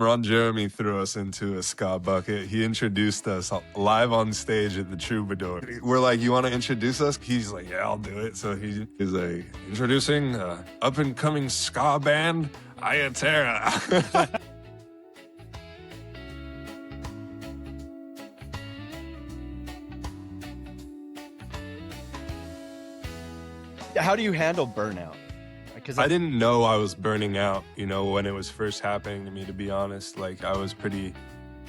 Ron Jeremy threw us into a ska bucket. He introduced us live on stage at the Troubadour. We're like, you want to introduce us? He's like, yeah, I'll do it. So he's like, introducing up-and-coming ska band, Iya Terra. How do you handle burnout? I didn't know I was burning out, when it was first happening to me, to be honest. Like, I was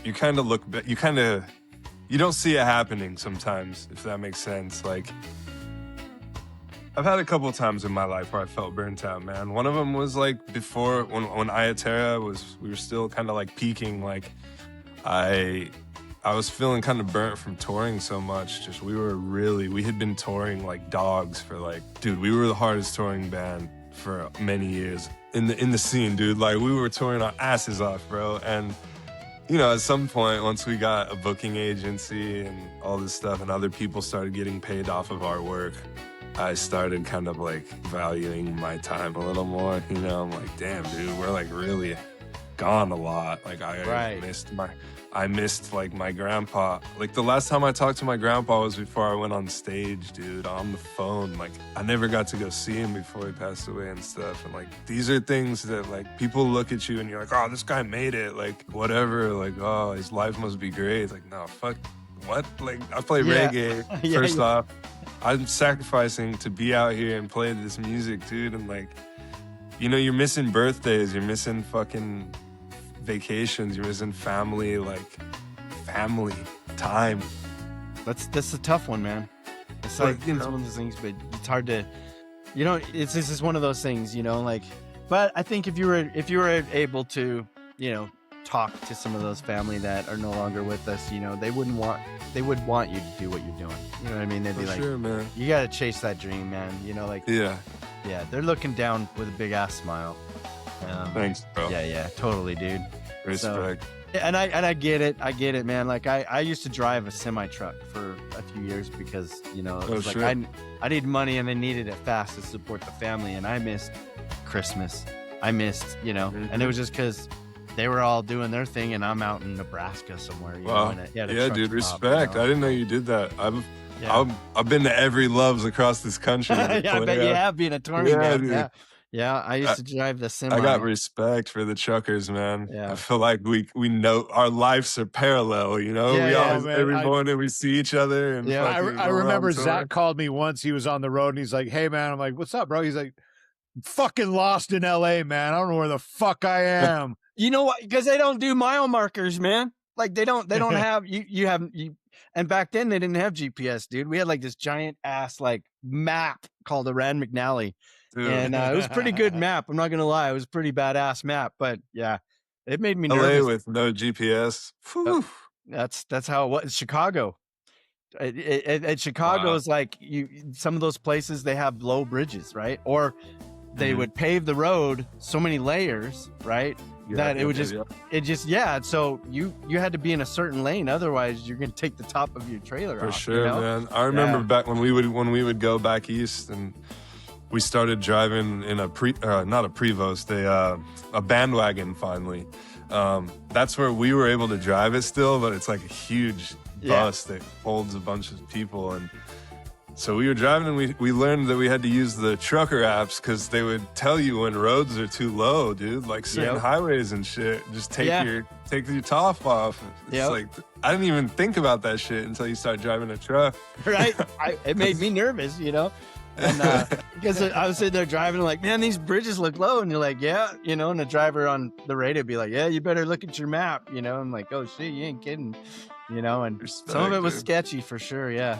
you kind of look, you don't see it happening sometimes, if that makes sense. Like, I've had a couple of times in my life where I felt burnt out, man. One of them was like before, when Iya Terra we were still kind of like peaking. Like, I was feeling kind of burnt from touring so much. We had been touring like dogs for we were the hardest touring band for many years in the scene, dude. Like, we were touring our asses off, bro. And, at some point, once we got a booking agency and all this stuff and other people started getting paid off of our work, I started kind of like valuing my time a little more. I'm like, damn, dude, we're like really gone a lot. Like, I missed like my grandpa. Like, the last time I talked to my grandpa was before I went on stage, dude, on the phone. Like, I never got to go see him before he passed away and stuff. And like, these are things that like people look at you and you're like, oh, this guy made it. Like, whatever. Like, oh, his life must be great. It's like, no, fuck, what? Like, I play reggae. First off, I'm sacrificing to be out here and play this music, dude. And like, you're missing birthdays. You're missing fucking vacations, you're missing family time. That's a tough one, man. It's like it's one of those things, but it's hard to, it's just one of those things, like. But I think if you were able to, talk to some of those family that are no longer with us, they would want you to do what you're doing. You know what I mean? They'd be like, sure, man, you got to chase that dream, man. Yeah, they're looking down with a big ass smile. Thanks, bro. Yeah, totally, dude. Respect. So, and I get it, man. Like, I used to drive a semi truck for a few years because it was I need money and they needed it fast to support the family, and I missed Christmas. I missed, and it was just because they were all doing their thing and I'm out in Nebraska somewhere. Yeah, dude, respect. I didn't know you did that. I've been to every Loves across this country. Yeah, I bet you have, been a touring band. Yeah, I used to drive the semi. I got respect for the truckers, man. Yeah. I feel like we know our lives are parallel, every morning we see each other. And I remember Zach called me once. He was on the road and he's like, hey, man. I'm like, what's up, bro? He's like, fucking lost in LA, man. I don't know where the fuck I am. You know what? Because they don't do mile markers, man. Like, they don't have, and back then they didn't have GPS, dude. We had like this giant ass like map called the Rand McNally. Dude. And it was a pretty good map. I'm not going to lie. It was a pretty badass map, but yeah, it made me nervous. LA with no GPS. That's how it was. Chicago. At Chicago is like some of those places, they have low bridges, right? Or they would pave the road so many layers, right? That it would so you had to be in a certain lane, otherwise you're gonna take the top of your trailer for off, sure, man. I remember back when we would go back east, and we started driving in a not a Prevost, a bandwagon. Finally, that's where we were able to drive it still, but it's like a huge bus that holds a bunch of people. And so we were driving, and we learned that we had to use the trucker apps because they would tell you when roads are too low, dude. Like certain highways and shit. Just take your top off. It's like, I didn't even think about that shit until you start driving a truck. Right. It made me nervous, And because I was sitting there driving, like, man, these bridges look low, and you're like, yeah, and the driver on the radio would be like, yeah, you better look at your map, I'm like, oh shit, you ain't kidding, and some of it was sketchy for sure, yeah.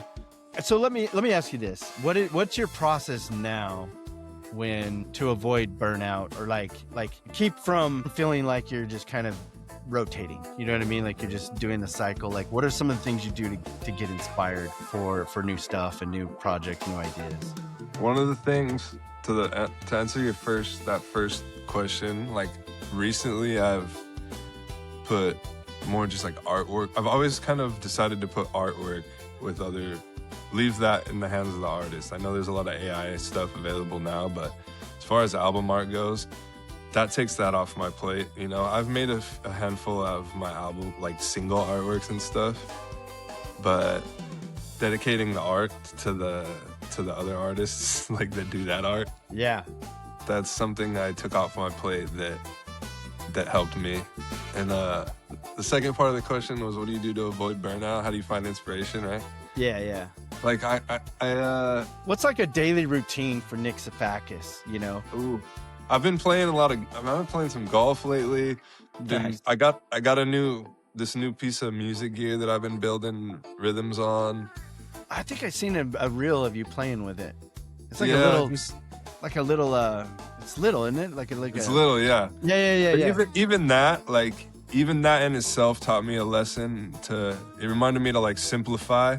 So let me ask you this: what's your process now when to avoid burnout, or like keep from feeling like you're just kind of rotating? You know what I mean? Like, you're just doing the cycle. Like, what are some of the things you do to get inspired for new stuff and new projects, new ideas? One of the things to answer your first question, like, recently I've put more just like artwork. I've always kind of decided to put artwork with leave that in the hands of the artist. I know there's a lot of AI stuff available now, but as far as album art goes, that takes that off my plate. You know, I've made a handful of my album, like single artworks and stuff, but dedicating the art to the other artists like that do that art. Yeah. That's something I took off my plate that helped me. And the second part of the question was, what do you do to avoid burnout? How do you find inspiration, right? Yeah. Like I What's like a daily routine for Nick Sefakis, you know? ooh, I've been playing some golf lately. Nice. I got this new piece of music gear that I've been building rhythms on. I think I've seen a reel of you playing with it. It's like Yeah, a little, it's little, isn't it? it's little, yeah. Yeah. But even that in itself taught me a lesson it reminded me to like simplify.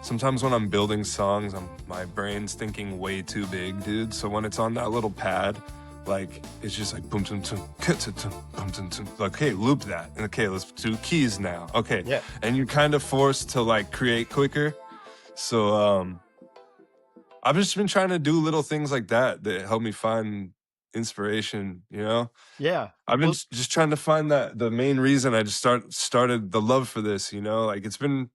Sometimes when I'm building songs, my brain's thinking way too big, dude. So when it's on that little pad, like it's just like boom, boom, boom, boom, boom, boom. Like, hey, loop that. And okay, let's do keys now. Okay. Yeah. And you're kind of forced to like create quicker. So I've just been trying to do little things like that help me find inspiration, you know? Yeah. I've been just trying to find the main reason I just started the love for this, you know? Like it's been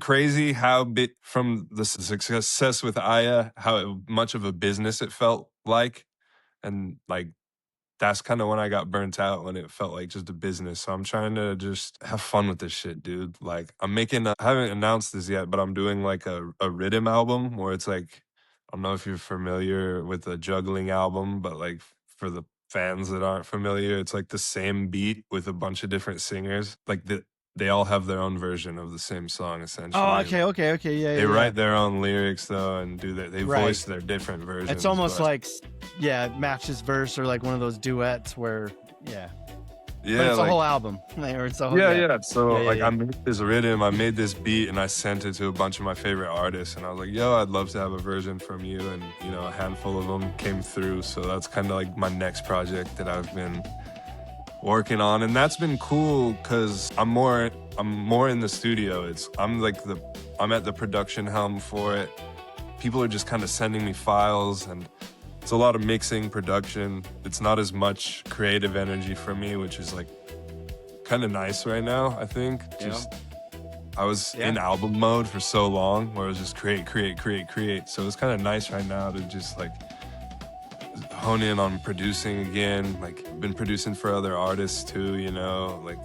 crazy how from the success with Iya, how much of a business it felt like. And like, that's kind of when I got burnt out, when it felt like just a business. So I'm trying to just have fun with this shit, dude. Like I haven't announced this yet, but I'm doing like a rhythm album where it's like, I don't know if you're familiar with a juggling album, but like for the fans that aren't familiar, it's like the same beat with a bunch of different singers. Like they all have their own version of the same song, essentially. Oh, okay. Yeah. They write their own lyrics though, and they voice their different versions. It's almost like, it matches verse or like one of those duets where, yeah. Yeah, but it's like, a whole album. Or it's a whole, yeah. So yeah. I made this rhythm, I made this beat, and I sent it to a bunch of my favorite artists. And I was like, yo, I'd love to have a version from you. And, you know, a handful of them came through. So that's kind of like my next project that I've been working on. And that's been cool because I'm more in the studio. I'm at the production helm for it. People are just kind of sending me files, and it's a lot of mixing, production. It's not as much creative energy for me, which is like kind of nice right now, I think. I was in album mode for so long where it was just create. So it's kind of nice right now to just like hone in on producing again. Like I've been producing for other artists too, you know, like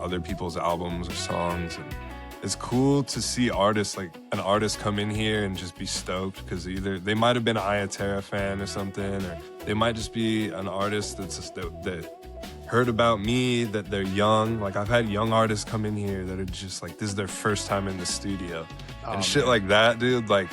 other people's albums or songs. And it's cool to see an artist come in here and just be stoked because either they might have been an Iya Terra fan or something, or they might just be an artist that heard about me, that they're young. Like I've had young artists come in here that are just like, this is their first time in the studio. And shit like that, dude, like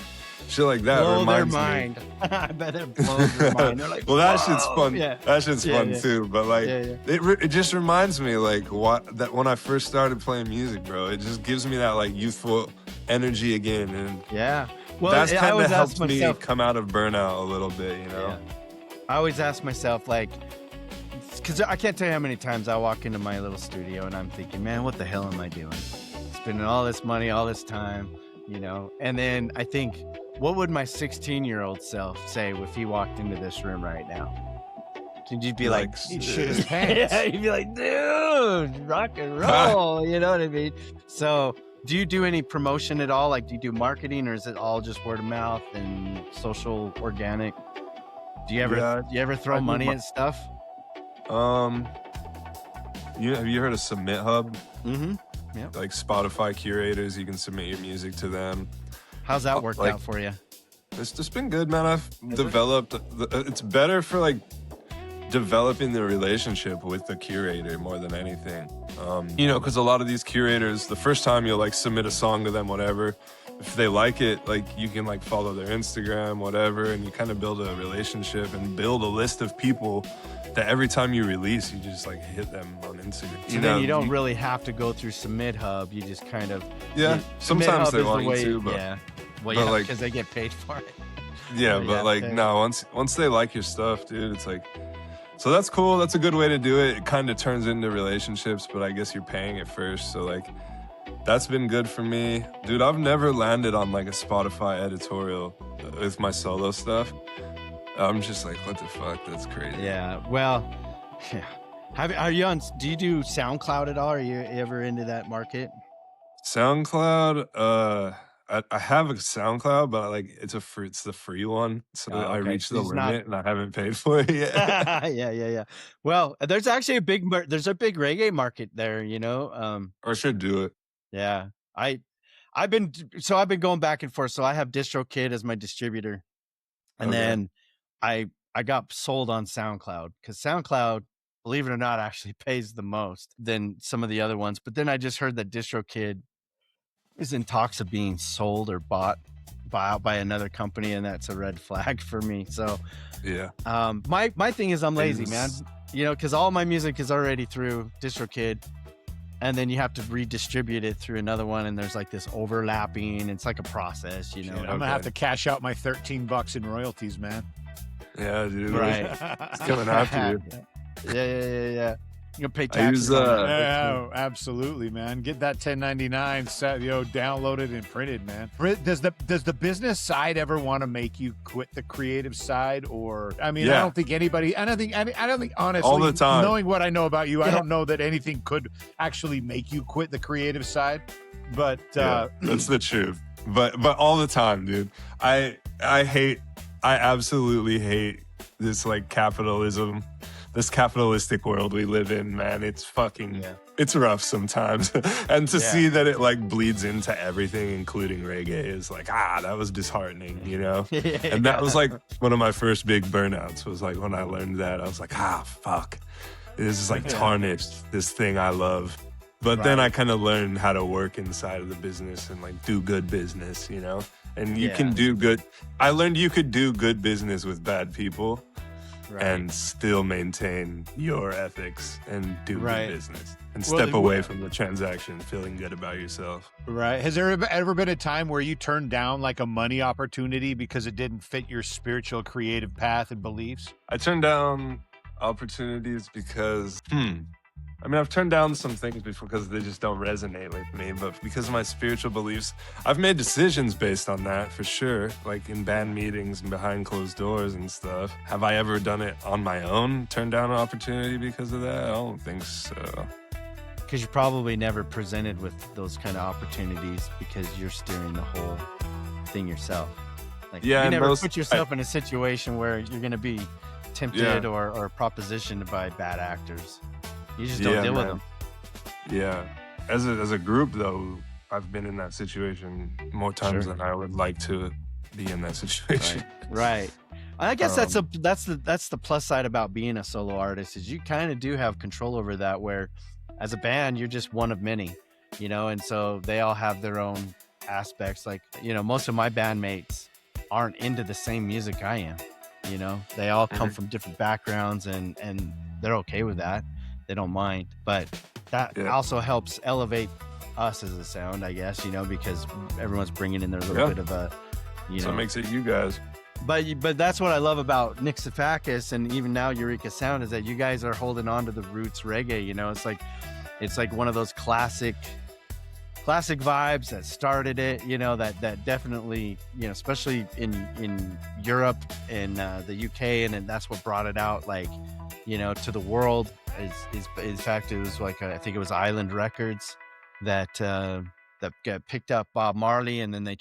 shit like that blow reminds their mind. I bet it blows their mind. They're like, well, that shit's fun. Yeah. That shit's fun too. But like, it just reminds me like that when I first started playing music, bro. It just gives me that like youthful energy again, and well, that's kind of helped me come out of burnout a little bit, you know. I always ask myself like, because I can't tell you how many times I walk into my little studio and I'm thinking, man, what the hell am I doing? Spending all this money, all this time, you know. And then I think, what would my 16-year-old self say if he walked into this room right now? Could you be like he'd shit his pants? Yeah, you'd be like, dude, rock and roll. You know what I mean? So do you do any promotion at all? Like, do you do marketing, or is it all just word of mouth and social, organic? Do you ever throw money at stuff? Have you heard of Submit Hub? Mm-hmm. Yeah. Like Spotify curators, you can submit your music to them. How's that worked out for you? It's just been good, man. I've developed. It's better for like developing the relationship with the curator more than anything. You know, because a lot of these curators, the first time you'll like submit a song to them, whatever, if they like it, like you can like follow their Instagram, whatever, and you kind of build a relationship and build a list of people that every time you release, you just like hit them on Instagram. So then you don't really have to go through Submit Hub. You just kind of sometimes they want you to, but because they get paid for it. No, once they like your stuff, dude, it's like, so that's cool. That's a good way to do it. It kind of turns into relationships, but I guess you're paying it first. So like, that's been good for me, dude. I've never landed on like a Spotify editorial with my solo stuff. I'm just like, what the fuck? That's crazy. Yeah. Well, Yeah. Do you do SoundCloud at all? Are you ever into that market? SoundCloud, I have a SoundCloud, but like it's the free one. So I Okay. reached So the it's limit and I haven't paid for it yet. Yeah. Well, there's actually a big reggae market there, you know. Or I should do it. Yeah. I've been going back and forth. So I have DistroKid as my distributor. And Okay. then I got sold on SoundCloud because SoundCloud, believe it or not, actually pays the most than some of the other ones. But then I just heard that DistroKid is in talks of being sold or bought out by another company, and that's a red flag for me. So Yeah. my thing is I'm lazy, man. Things- You know, because all my music is already through DistroKid, and then you have to redistribute it through another one, and there's like this overlapping. It's like a process, you know. I'm gonna have to cash out my $13 in royalties, man. Yeah, dude. Right. It's coming after you. Yeah. You can pay I taxes. use, on that. Yeah, absolutely, man. Get that 1099 set, downloaded and printed, man. Does the business side ever want to make you quit the creative side? Or I mean, Yeah. I don't think honestly, All the time. knowing what I know about you, I don't know that anything could actually make you quit the creative side. But Yeah, that's the truth. But all the time, dude. I absolutely hate this like capitalism, this capitalistic world we live in, man. It's fucking, it's rough sometimes. And to see that it like bleeds into everything, including reggae, is like, that was disheartening, you know? And that was like one of my first big burnouts, was like when I learned that, I was like, fuck. This is like tarnished this thing I love. But then I kind of learned how to work inside of the business and like do good business, you know? And you can do good. I learned you could do good business with bad people and still maintain your ethics and do good business and step away from the transaction, feeling good about yourself. Right. Has there ever been a time where you turned down like a money opportunity because it didn't fit your spiritual creative path and beliefs? I turned down opportunities because, I mean, I've turned down some things before because they just don't resonate with me, but because of my spiritual beliefs, I've made decisions based on that for sure, like in band meetings and behind closed doors and stuff. Have I ever done it on my own, turned down an opportunity because of that? I don't think so. Because you're probably never presented with those kind of opportunities because you're steering the whole thing yourself. Like, you never put yourself in a situation where you're going to be tempted or propositioned by bad actors. You just don't deal with them. Yeah. As a group, though, I've been in that situation more times than I would like to be in that situation. Right. I guess that's the plus side about being a solo artist, is you kind of do have control over that, where as a band, you're just one of many, you know, and so they all have their own aspects. Like, you know, most of my bandmates aren't into the same music I am, you know, they all come from different backgrounds and they're okay with that. They don't mind, but that also helps elevate us as a sound, I guess, you know, because everyone's bringing in their little bit of a, you know. So it makes it you guys. But that's what I love about Nick Sefakis and even now Eureka Sound, is that you guys are holding on to the roots reggae, you know. It's like one of those classic vibes that started it, you know, that definitely, you know, especially in Europe and the UK, and that's what brought it out, like, you know, to the world. Is in fact, it was like I think it was Island Records that got picked up Bob Marley, and then they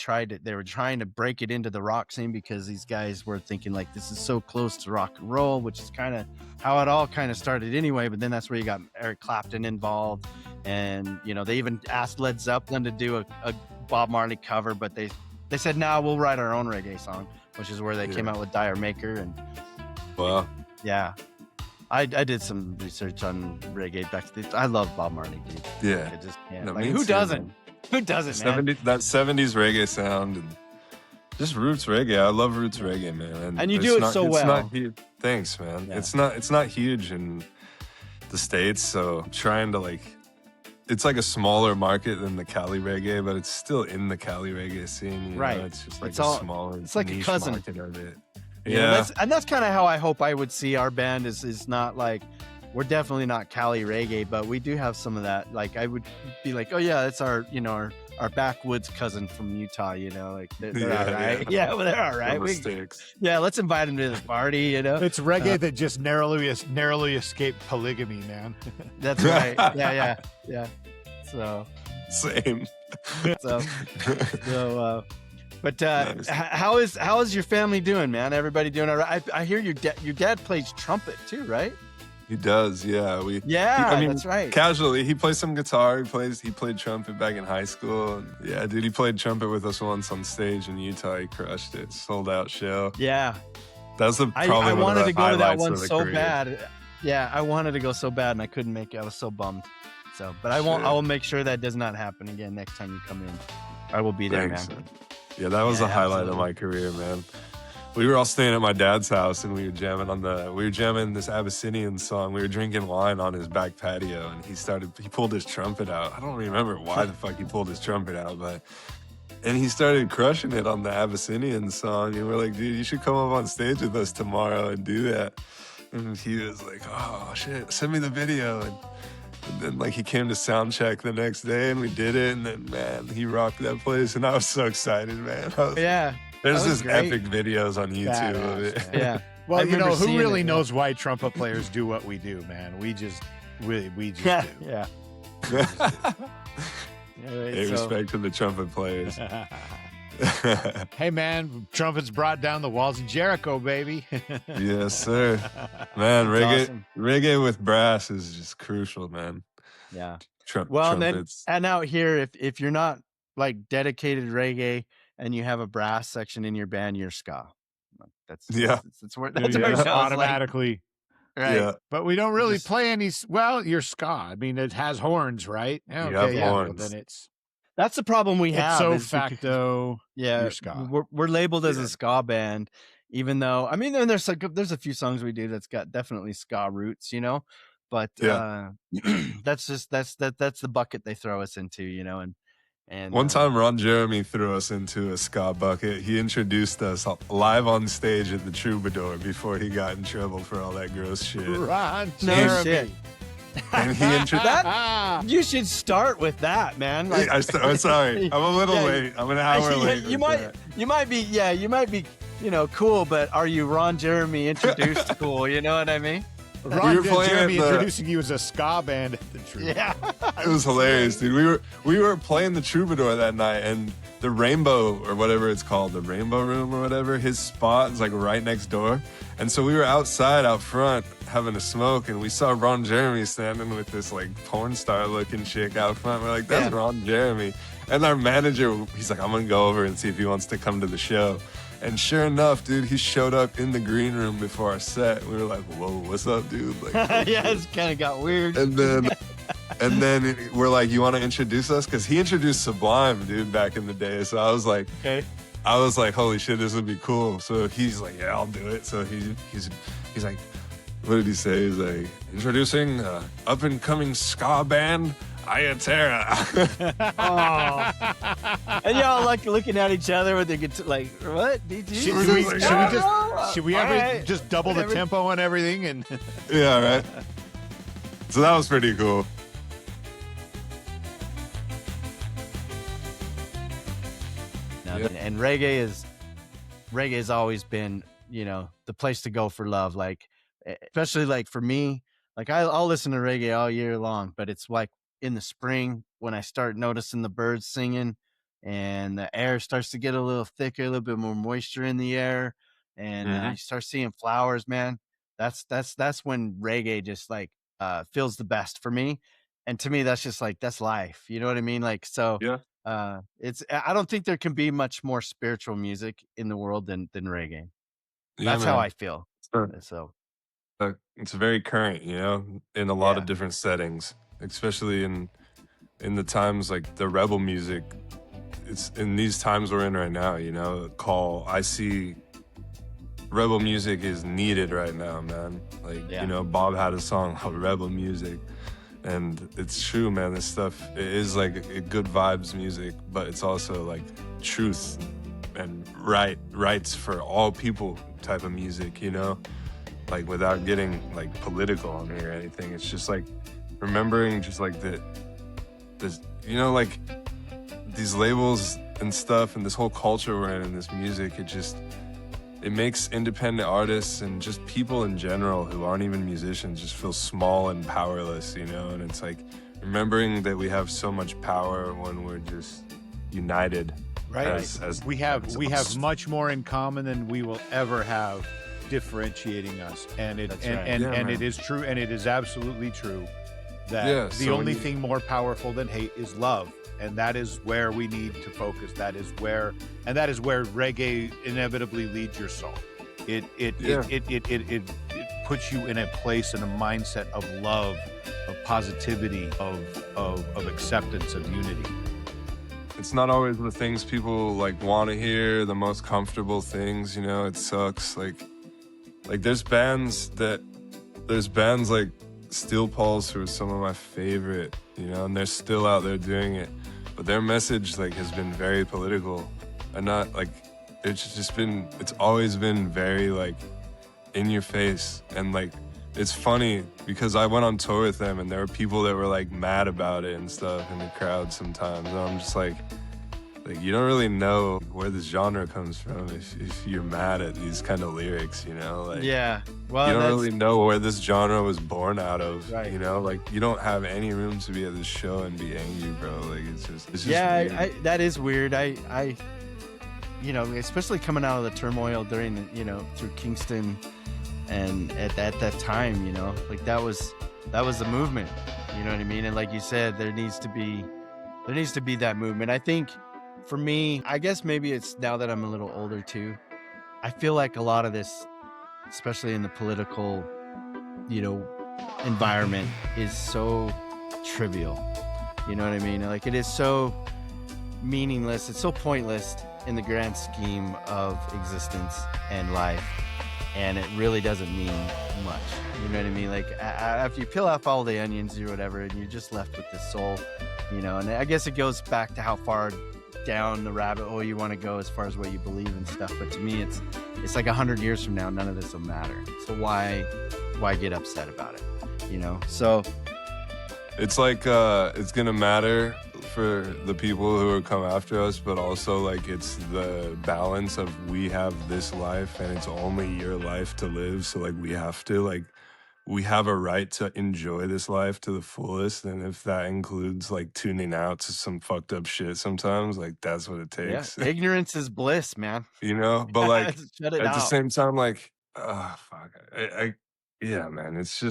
were trying to break it into the rock scene, because these guys were thinking like, this is so close to rock and roll, which is kind of how it all kind of started anyway. But then that's where you got Eric Clapton involved, and you know, they even asked Led Zeppelin to do a Bob Marley cover, but they said, no, we'll write our own reggae song, which is where they came out with Dire Maker. And I did some research on reggae back then. I love Bob Marley, dude. Yeah. I just can't. No, like, me who too, doesn't? man. Who doesn't, man? That 70s reggae sound and just roots reggae. I love roots reggae, man. And you do it so well. Thanks, man. Yeah. It's not huge in the States, so I'm trying to like, it's like a smaller market than the Cali reggae, but it's still in the Cali reggae scene. You know? It's just like smaller. It's like a cousin market of it. Yeah, that's kind of how I hope I would see our band. Is not like, we're definitely not Cali reggae, but we do have some of that. Like, I would be like, oh yeah, it's our, you know, our backwoods cousin from Utah, you know, like they're Yeah, all right. Yeah, well, they're all right. No mistakes. Let's invite them to the party, you know. It's reggae that just narrowly escaped polygamy, man. That's right. Yeah. So, Same. but Nice. how is your family doing, man? Everybody doing all right? I hear your dad plays trumpet too, right? He does, yeah. That's right. Casually, he plays some guitar. He played trumpet back in high school. And yeah, dude, he played trumpet with us once on stage in Utah. He crushed it. Sold out show. Yeah. That was probably I one wanted of to the go to that highlights one of the so career. bad. Yeah, I wanted to go so bad and I couldn't make it. I was so bummed. So, but I won't. Shit. I will make sure that does not happen again next time you come in. I will be there, Thanks, man. man. Yeah, that was the highlight of my career, man. We were all staying at my dad's house and we were jamming this Abyssinian song. We were drinking wine on his back patio and he pulled his trumpet out. I don't remember why the fuck he pulled his trumpet out, and he started crushing it on the Abyssinian song. And we're like, dude, you should come up on stage with us tomorrow and do that. And he was like, oh shit, send me the video. And then like he came to sound check the next day and we did it. And then, man, he rocked that place. And I was so excited, man. Yeah. There's That was just great. epic videos on YouTube of it. Badass, man. Yeah. Well, I you know, remember who seeing really it, knows why trumpet players do what we do, man? We just do. Yeah. Hey, respect to the trumpet players. Hey, man, trumpets brought down the walls of Jericho, baby. Yes, sir. Man, That's awesome. reggae with brass is just crucial, man. Yeah. Well, trumpets. And out here, if you're not like dedicated reggae and you have a brass section in your band, you're ska. That's where it goes, Automatically. Right. Yeah. But we don't really play any. Well, you're ska. I mean, it has horns, right? have horns. Well, then it's That's the problem we have. ipso is because- facto. Yeah, you're ska. we're labeled as a ska band, even though I mean, there's a few songs we do that's got definitely ska roots, you know. But that's the bucket they throw us into, you know. And One time, Ron Jeremy threw us into a ska bucket. He introduced us live on stage at the Troubadour before he got in trouble for all that gross shit. Ron No Jeremy. shit. And he introduced. You should start with that, man. Like, I'm sorry, I'm a little Yeah, late. I'm an hour late. You with might be, you know, cool, but are you Ron Jeremy introduced cool? You know what I mean? Ron were playing Jeremy at the- introducing you as a ska band at the Troubadour. Yeah. It was hilarious, dude. We were playing the Troubadour that night, and the Rainbow or whatever it's called, the Rainbow Room or whatever, his spot is like right next door. And so we were outside out front having a smoke, and we saw Ron Jeremy standing with this like porn star looking chick out front. We're like, that's Ron Jeremy. And our manager, he's like, I'm gonna go over and see if he wants to come to the show. And sure enough, dude, he showed up in the green room before our set. We were like, whoa, what's up, dude? Like, Yeah, it's kind of got weird. and then we're like, you want to introduce us? Because he introduced Sublime, dude, back in the day. So I was like, holy shit, this would be cool. So he's like, yeah, I'll do it. So he's like, what did he say? He's like, introducing up and coming ska band, Iya Terra. And y'all like looking at each other with their guitar, like, what? Did you? Should we ever just double the tempo on everything? And Yeah, right. So that was pretty cool. And reggae has always been, you know, the place to go for love. Like, especially like for me, like I'll listen to reggae all year long, but it's like in the spring when I start noticing the birds singing and the air starts to get a little thicker, a little bit more moisture in the air, and you start seeing flowers, man. That's when reggae just like feels the best for me. And to me, that's just like, that's life. You know what I mean? Like, so I don't think there can be much more spiritual music in the world than reggae. That's how I feel. Sure. So It's very current, you know, in a lot of different settings, especially in the times like the rebel music. It's in these times we're in right now, you know, I see rebel music is needed right now, man. Like, you know, Bob had a song called Rebel Music. And it's true, man. This stuff, it is like a good vibes music, but it's also like truth and rights for all people type of music, you know? Like without getting like political on me or anything. It's just like remembering just like this, you know, like these labels and stuff and this whole culture we're in and this music, it makes independent artists and just people in general who aren't even musicians just feel small and powerless, you know? And it's like remembering that we have so much power when we're just united. Right. As we have much more in common than we will ever have differentiating us. And it it is true, and it is absolutely true that the only thing more powerful than hate is love. And that is where we need to focus. That is where reggae inevitably leads your soul. It puts you in a place and a mindset of love, of positivity, of acceptance, of unity. It's not always the things people like want to hear, the most comfortable things, you know. It sucks. Like there's bands like Steel Pulse, who are some of my favorite, you know, and they're still out there doing it. But their message like has been very political, and not like it's always been very like in your face. And like it's funny because I went on tour with them and there were people that were like mad about it and stuff in the crowd sometimes, and I'm just like you don't really know where this genre comes from if you're mad at these kind of lyrics, you know? Like, yeah, well, you don't really know where this genre was born out of, right. You know? Like, you don't have any room to be at this show and be angry, bro. Like, it's just yeah, weird. that is weird. I you know, especially coming out of the turmoil during the, you know, through Kingston, and at that time, you know, like that was the movement, you know what I mean? And like you said, there needs to be that movement. I think for me, I guess maybe it's now that I'm a little older too, I feel like a lot of this, especially in the political, you know, environment, is so trivial. You know what I mean? Like, it is so meaningless. It's so pointless in the grand scheme of existence and life. And it really doesn't mean much. You know what I mean? Like, after you peel off all the onions or whatever, and you're just left with this soul, you know. And I guess it goes back to how far down the rabbit hole you want to go as far as what you believe and stuff. But to me, it's like 100 years from now, none of this will matter. So why get upset about it? You know? So it's like it's gonna matter for the people who will come after us, but also like it's the balance of we have this life and it's only your life to live. So like we have a right to enjoy this life to the fullest, and if that includes like tuning out to some fucked up shit sometimes, like that's what it takes. Yeah, ignorance is bliss, man. You know, but like at the same time, like fuck, yeah, man, it's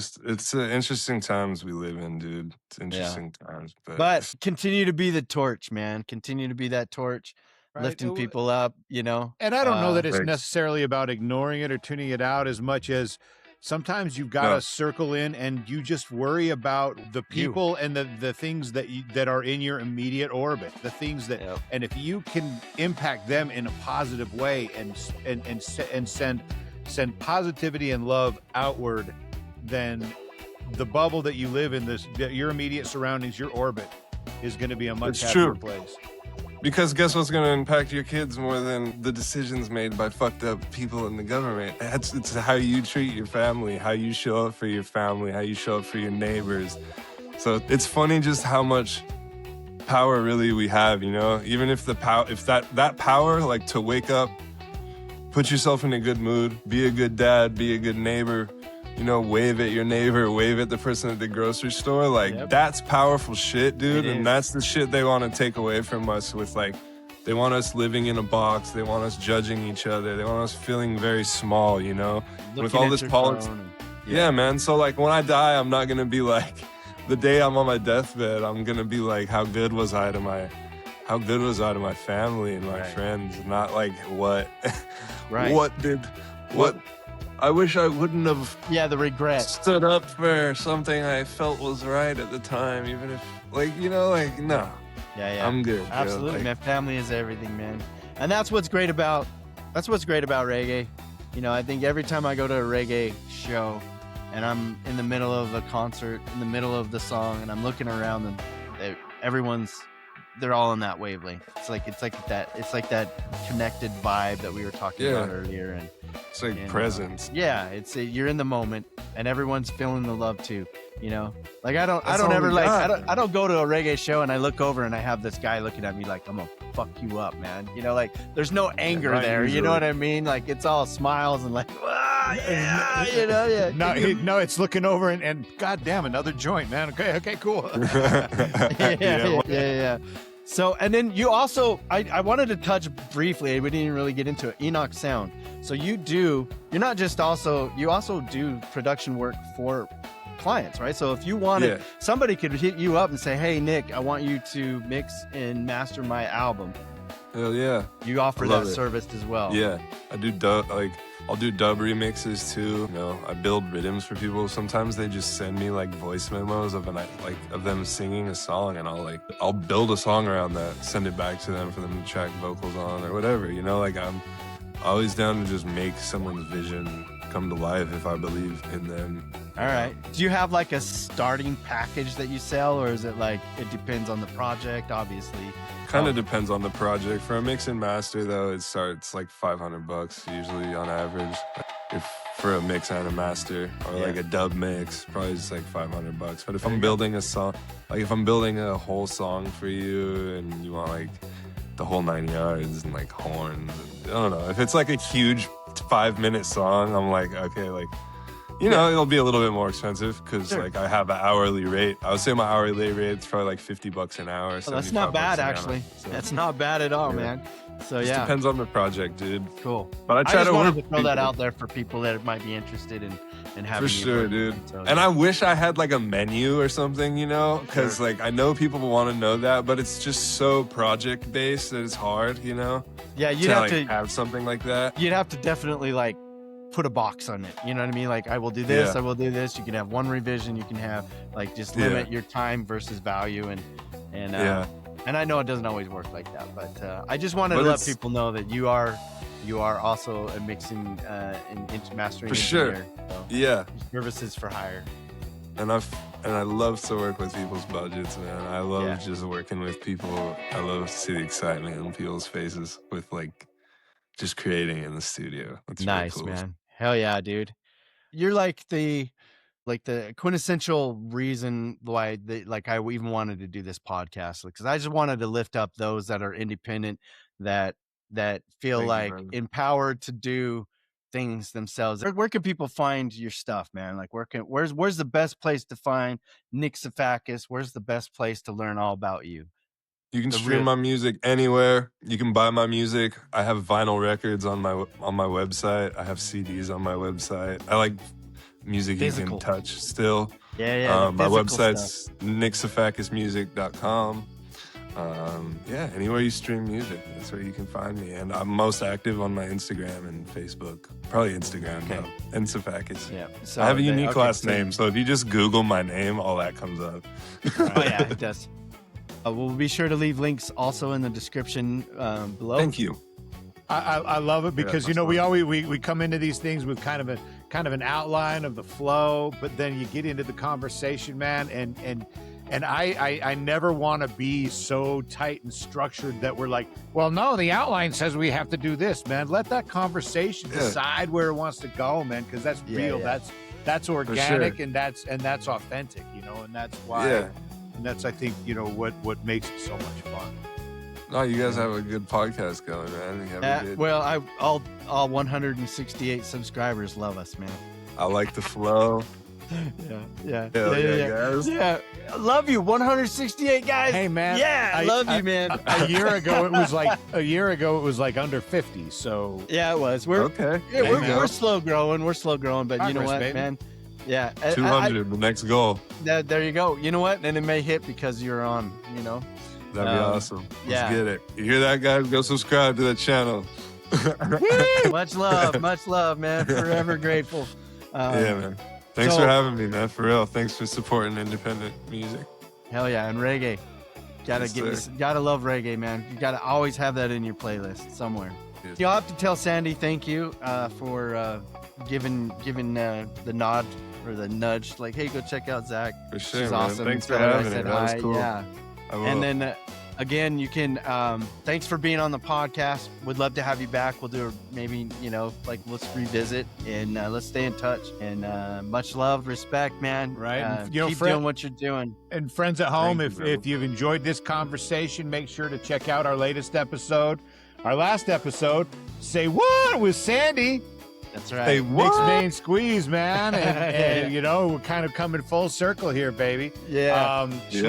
interesting times we live in, dude. It's interesting times, but continue to be the torch, man. Continue to be that torch, right? Lifting people up, you know. And I don't know that it's necessarily about ignoring it or tuning it out as much as sometimes you've got to circle in and you just worry about the people and the things that are in your immediate orbit, the things that, and if you can impact them in a positive way and send positivity and love outward, then the bubble that you live in, your immediate surroundings, your orbit, is going to be a much happier place. Because guess what's going to impact your kids more than the decisions made by fucked up people in the government? It's how you treat your family, how you show up for your family, how you show up for your neighbors. So it's funny just how much power really we have, you know? Even if that power, like to wake up, put yourself in a good mood, be a good dad, be a good neighbor, you know, wave at your neighbor, wave at the person at the grocery store. Like, that's powerful shit, dude. And that's the shit they want to take away from us with, like, they want us living in a box. They want us judging each other. They want us feeling very small, you know, with all this politics. Yeah, man. So, like, when I die, I'm not going to be like, the day I'm on my deathbed, I'm going to be like, how good was I to my family and my friends? Not like, what I wish I wouldn't have the regret stood up for something I felt was right at the time, even if, like, you know, like, no. I'm good. Absolutely, like, man. Family is everything, man. And that's what's great about reggae. You know, I think every time I go to a reggae show and I'm in the middle of a concert, in the middle of the song, and I'm looking around and they're all in that wavelength. It's like that connected vibe that we were talking about earlier, and it's like presence. You're in the moment, and everyone's feeling the love too. You know, like I don't That's all ever we like, got. I don't go to a reggae show and I look over and I have this guy looking at me like, I'm gonna fuck you up, man. You know, like there's no anger not there. You usually. know what I mean? Like it's all smiles and like, yeah, you know, yeah. No, it's looking over and goddamn, another joint, man. Okay, cool. yeah. So, and then you also, I wanted to touch briefly, we didn't really get into it, Enoch Sound. So you also do production work for clients, right? So if you wanted, somebody could hit you up and say, hey, Nick, I want you to mix and master my album. Hell yeah. You offer I love that it. service as well. Yeah, I do I'll do dub remixes too. You know, I build rhythms for people. Sometimes they just send me like voice memos of them singing a song, and I'll build a song around that, send it back to them for them to track vocals on or whatever. You know, like I'm always down to just make someone's vision come to life if I believe in them. All right. Do you have like a starting package that you sell, or is it like it depends on the project, obviously? Kind of depends on the project. For a mix and master, though, it starts like $500 usually on average. If for a mix and a master, or like a dub mix, probably just like $500. But if I'm building a song, like if I'm building a whole song for you, and you want like the whole 9 yards and like horns, I don't know. If it's like a huge 5-minute song, I'm like, okay, like, you know, it'll be a little bit more expensive because like I have an hourly rate. I would say my hourly rate is probably like $50 an hour. Oh, that's not bad, actually. So, That's not bad at all, man. So just depends on the project, dude. Cool. But I try just to wanted work to throw that people. out there for people that might be interested in having For you sure, work. dude. So, And I wish I had like a menu or something, you know, because like I know people want to know that, but it's just so project based that it's hard, you know. yeah, you'd to have like to have something like that. you'd have to definitely like put a box on it. You know what I mean? Like I will do this, Yeah. I will do this. You can have one revision. You can have like just limit your time versus value and and I know it doesn't always work like that, but I just wanted But to let it's- people know that you are also a mixing and mastering For sure. engineer. So Yeah. services for hire. And I love to work with people's budgets, man. I love Yeah. just working with people. I love to see the excitement on people's faces with like just creating in the studio. That's really Nice, cool. man. Hell yeah, dude. You're like the quintessential reason why I even wanted to do this podcast, because I just wanted to lift up those that are independent, that feel Thank you, like brother. empowered to do things themselves. Where can people find your stuff, man? Like where's the best place to find Nick Sefakis? Where's the best place to learn all about you? You can The stream real- my music anywhere. You can buy my music. I have vinyl records on my website. I have CDs on my website. I like music Physical. you can touch still. Yeah, My physical website's stuff. nicksefakismusic.com. Anywhere you stream music, that's where you can find me. And I'm most active on my Instagram and Facebook. Probably Instagram, Okay. though. And Sefakis. Yeah. So I have a unique okay, last so- name, so if you just Google my name, all that comes up. Oh yeah, it does. We'll be sure to leave links also in the description below. Thank you. I love it because that's we fun. always we come into these things with kind of an outline of the flow, but then you get into the conversation, man, and I never want to be so tight and structured that we're like, well, no, the outline says we have to do this, man. Let that conversation Yeah. decide where it wants to go, man, because that's Yeah, real. yeah. That's organic sure. and that's authentic, you know, and that's why. Yeah. And that's, I think, you know, what makes it so much fun. No, you guys have a good podcast going, man. You have a good... Well, all 168 subscribers love us, man. I like the flow. Yeah. Hell yeah, guys. Yeah, I love you, 168 guys. Hey, man. Yeah, I love you, man. A year ago it was like under 50. So Yeah, it was. We're Okay. yeah, There you go. we're slow growing. We're slow growing, but you know Progress, what, baby. man? Yeah, 200, the next goal. there you go. You know what? And it may hit because you're on. You know. That'd be awesome. Let's yeah. get it. You hear that, guys? Go subscribe to that channel. Much love, man. Forever grateful. Yeah, man. Thanks so- for having me, man. For real. Thanks for supporting independent music. Hell yeah, and reggae. Yes, Gotta love reggae, man. You gotta always have that in your playlist somewhere. Yes. You'll have to tell Sandy thank you for giving the nod or the nudge. Like, hey, go check out Zach. For sure, She's man. awesome. Thanks for Tell her I having me. said That was hi. cool. Yeah. I will. And then again, you can, thanks for being on the podcast. Would love to have you back. We'll do maybe, like let's revisit and let's stay in touch, and much love, respect, man. Right. And, keep doing what you're doing. And friends at home, Thank you, if you've enjoyed this conversation, make sure to check out our latest episode. Our last episode, Say What with Sandy. That's right. Say Mix, what? main, squeeze, man. And we're kind of coming full circle here, baby. Yeah. She,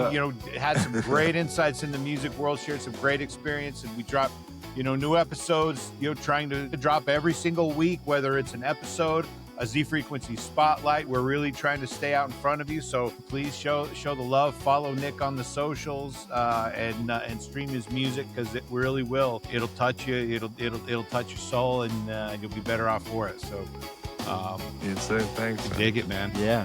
had some great insights in the music world, shared some great experience, and we dropped, new episodes, trying to drop every single week, whether it's an episode, a Z Frequency spotlight. We're really trying to stay out in front of you. So please show the love, follow Nick on the socials, and stream his music, because it really will. It'll touch you. It'll touch your soul, and you'll be better off for it. So, Yes, sir. Thanks, man. dig it, man. Yeah.